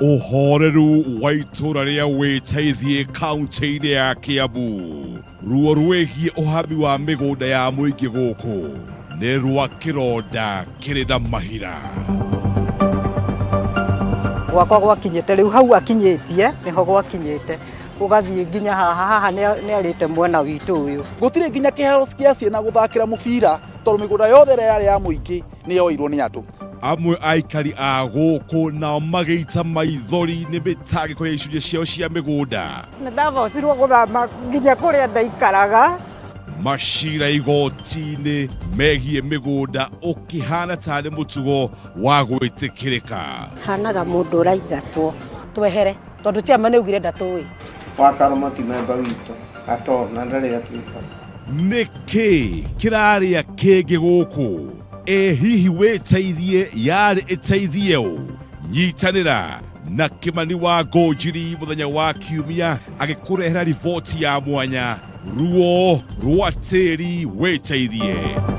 Uhoreru wa itura ria Wĩteithie kaunti-inĩ ya Kiambu. Ruo rwĩgiĩ ũhambi wa mĩgũnda ya mũingĩ gũkũ nĩ rwa kĩronda kĩrĩ na mahira. Gwakwa gwakinyĩte rĩu hau akinyĩtie nĩho gwakinyĩte ugathiĩ nginya haha nĩ arĩte mwena witũ ũyũ. Gũtirĩ nginya kĩharo kĩa ciana gũthakĩra mũbira tondũ mĩgũnda yothe yarĩ ya mũingĩ nĩ yoirwo nĩ andũ. Amwe aikari a gũkũ nao magĩita maithori nĩ mĩtangĩko ya icunjĩ ciao cia mĩgũnda. Nĩ ndathocirwo gũthama nginya kũrĩa ndaikaraga. Macira igoti-inĩ megiĩ mĩgũnda ũkĩhana tarĩ mũtugo wa gwĩtĩkĩrĩka. Hanaga mũndũ ũraingatwo. Twehere tondũ ciama nĩ ugire ndatũĩ. Wakarũma ti memba witũ atona ndarĩ atuĩka. Nĩkĩ kĩrarĩa kĩngĩ gũkũ? Hihi Wĩteithie yarĩ ĩteithie ũ? Nyitanĩra na Kĩmani wa Ngũnjiri mũthenya wa Kiumia agĩkũrehera riboti ya mwanya, ruo rwa tĩri Wĩteithie.